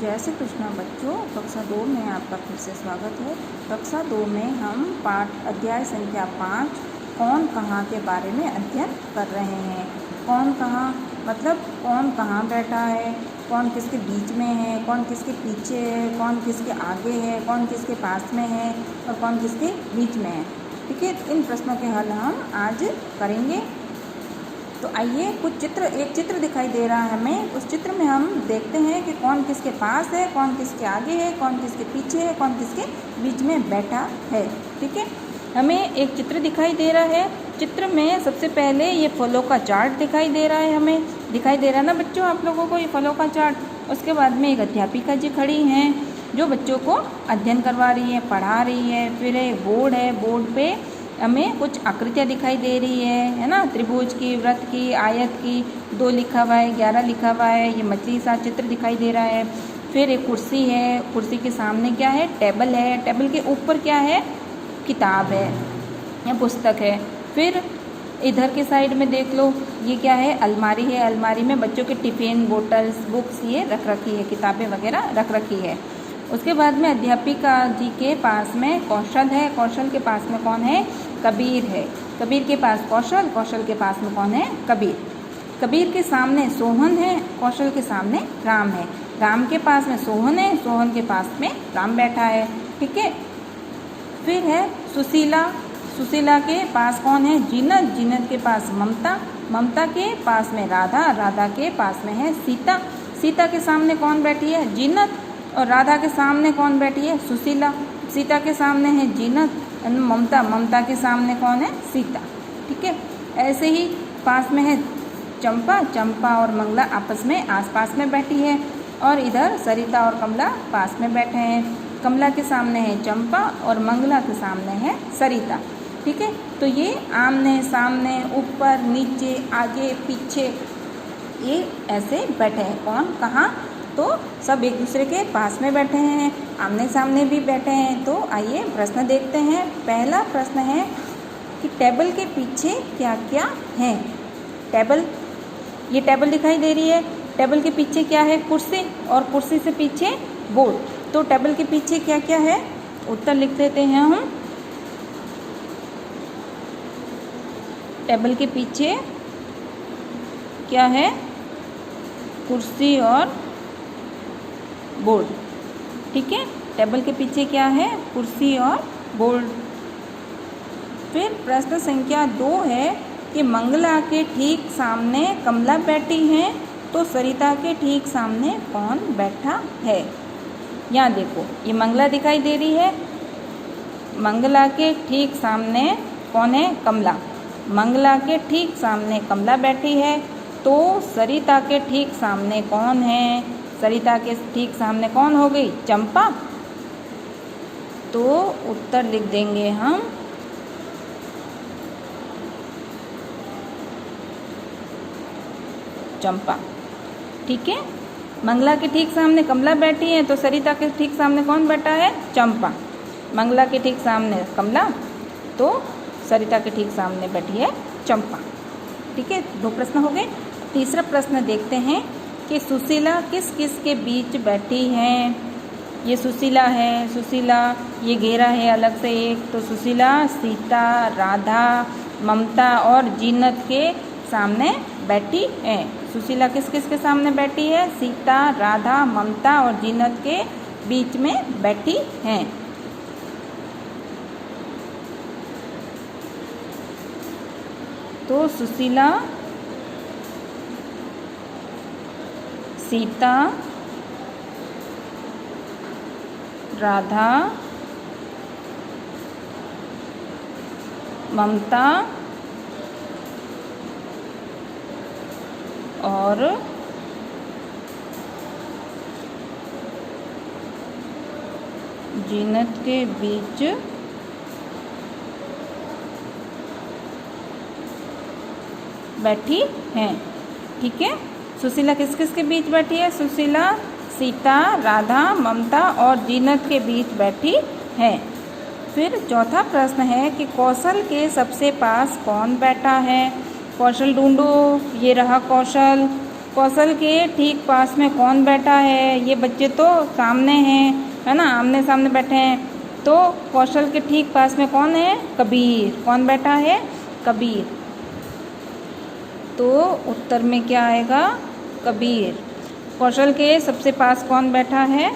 जय श्री कृष्ण बच्चों, कक्षा 2 में आपका फिर से स्वागत है। कक्षा 2 में हम पाठ अध्याय संख्या 5 कौन कहाँ के बारे में अध्ययन कर रहे हैं। कौन कहाँ मतलब कौन कहाँ बैठा है, कौन किसके बीच में है, कौन किसके पीछे है, कौन किसके आगे है, कौन किसके पास में है और कौन किसके बीच में है। ठीक है, इन प्रश्नों के हल हम आज करेंगे। तो आइए एक चित्र दिखाई दे रहा है हमें। उस चित्र में हम देखते हैं कि कौन किसके पास है, कौन किसके आगे है, कौन किसके पीछे है, कौन किसके बीच में बैठा है। ठीक है, हमें एक चित्र दिखाई दे रहा है। चित्र में सबसे पहले ये फलों का चार्ट दिखाई दे रहा है, हमें दिखाई दे रहा है ना बच्चों आप लोगों को ये फलों का चार्ट। उसके बाद में एक अध्यापिका जी खड़ी हैं जो बच्चों को अध्ययन करवा रही है, पढ़ा रही है। फिर एक बोर्ड है, बोर्ड पे हमें कुछ आकृतियाँ दिखाई दे रही है ना, त्रिभुज की, वृत्त की, आयत की। 2 लिखा हुआ है, 11 लिखा हुआ है। ये मछली सा चित्र दिखाई दे रहा है। फिर एक कुर्सी है, कुर्सी के सामने क्या है, टेबल है। टेबल के ऊपर क्या है, किताब है या पुस्तक है। फिर इधर के साइड में देख लो, ये क्या है, अलमारी है। अलमारी में बच्चों के टिफ़िन, बोतल्स, बुक्स ये रख रखी है, किताबें वगैरह रख रखी है। उसके बाद में अध्यापिका जी के पास में कौशल है। कौशल के पास में कौन है, कबीर है। कबीर के पास कौशल, कौशल के पास में कौन है, कबीर। कबीर के सामने सोहन है, कौशल के सामने राम है। राम के पास में सोहन है, सोहन के पास में राम बैठा है। ठीक है, फिर है सुशीला। सुशीला के पास कौन है, जीनत। जीनत के पास ममता। ममता के पास में राधा। राधा के पास में है सीता। सीता के सामने कौन बैठी है, जीनत। और राधा के सामने कौन बैठी है, सुशीला। सीता के सामने है जीनत, ममता। ममता के सामने कौन है, सीता। ठीक है, ऐसे ही पास में है चंपा। चंपा और मंगला आपस में आसपास में बैठी है। और इधर सरिता और कमला पास में बैठे हैं। कमला के सामने है चंपा और मंगला के सामने है सरिता। ठीक है, तो ये आमने सामने, ऊपर नीचे, आगे पीछे, ये ऐसे बैठे हैं। कौन कहाँ, तो सब एक दूसरे के पास में बैठे हैं, आमने सामने भी बैठे हैं। तो आइए प्रश्न देखते हैं। पहला प्रश्न है कि टेबल के पीछे क्या क्या है। टेबल, ये टेबल दिखाई दे रही है। टेबल के पीछे क्या है, कुर्सी, और कुर्सी से पीछे बोर्ड। तो टेबल के पीछे क्या क्या है, उत्तर लिख देते हैं हम। टेबल के पीछे क्या है, कुर्सी और बोर्ड। ठीक है, टेबल के पीछे क्या है, कुर्सी और बोर्ड। फिर प्रश्न संख्या 2 है कि मंगला के ठीक सामने कमला बैठी है, तो सरिता के ठीक सामने कौन बैठा है। यहाँ देखो, ये मंगला दिखाई दे रही है। मंगला के ठीक सामने कौन है, कमला। मंगला के ठीक सामने कमला बैठी है, तो सरिता के ठीक सामने कौन है, सरिता के ठीक सामने कौन हो गई, चंपा। तो उत्तर लिख देंगे हम चंपा। ठीक है, मंगला के ठीक सामने कमला बैठी है, तो सरिता के ठीक सामने कौन बैठा है, चंपा। मंगला के ठीक सामने कमला, तो सरिता के ठीक सामने बैठी है चंपा। ठीक है, 2 प्रश्न हो गए। तीसरा प्रश्न देखते हैं कि सुशीला किस किस के बीच बैठी है। ये सुशीला है, सुशीला ये घेरा है अलग से एक, तो सुशीला सीता, राधा, ममता और जीनत के सामने बैठी है। सुशीला किस किस के सामने बैठी है, सीता, राधा, ममता और जीनत के बीच में बैठी हैं। तो सुशीला सीता, राधा, ममता और जीनत के बीच बैठी हैं। ठीक है, सुशीला किस किस के बीच बैठी है, सुशीला सीता, राधा, ममता और जीनत के बीच बैठी है। फिर चौथा प्रश्न है कि कौशल के सबसे पास कौन बैठा है। कौशल ढूंढो, ये रहा कौशल। कौशल के ठीक पास में कौन बैठा है? ये बच्चे तो सामने हैं, है ना, आमने सामने बैठे हैं। तो कौशल के ठीक पास में कौन है? कबीर। कौन बैठा है? कबीर। तो उत्तर में क्या आएगा? कबीर। कौशल के सबसे पास कौन बैठा है?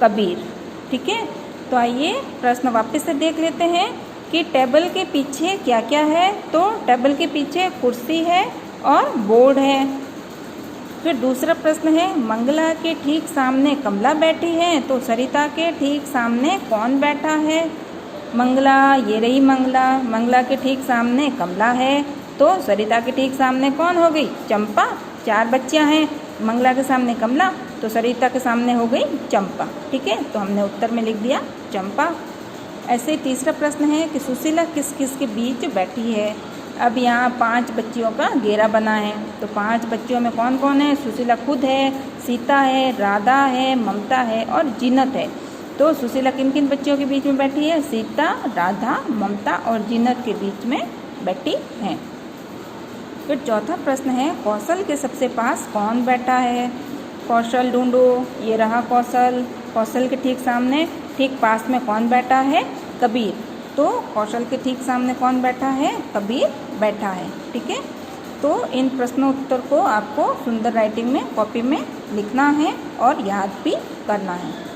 कबीर। ठीक है, तो आइए प्रश्न वापस से देख लेते हैं कि टेबल के पीछे क्या क्या है। तो टेबल के पीछे कुर्सी है और बोर्ड है। फिर दूसरा प्रश्न है, मंगला के ठीक सामने कमला बैठी है, तो सरिता के ठीक सामने कौन बैठा है? मंगला, ये रही मंगला, मंगला के ठीक सामने कमला है, तो सरिता के ठीक सामने कौन हो गई? चंपा। 4 बच्चियां हैं, मंगला के सामने कमला, तो सरिता के सामने हो गई चंपा। ठीक है, तो हमने उत्तर में लिख दिया चंपा। ऐसे ही तीसरा प्रश्न है कि सुशीला किस किस के बीच बैठी है। अब यहाँ 5 बच्चियों का घेरा बना है, तो 5 बच्चियों में कौन कौन है? सुशीला खुद है, सीता है, राधा है, ममता है और जीनत है। तो सुशीला किन किन बच्चियों के बीच में बैठी है? सीता, राधा, ममता और जीनत के बीच में बैठी है। फिर चौथा प्रश्न है, कौशल के सबसे पास कौन बैठा है? कौशल ढूंढो, ये रहा कौशल। कौशल के ठीक सामने, ठीक पास में कौन बैठा है? कबीर। तो कौशल के ठीक सामने कौन बैठा है? कबीर बैठा है। ठीक है, तो इन प्रश्नोत्तर को आपको सुंदर राइटिंग में कॉपी में लिखना है और याद भी करना है।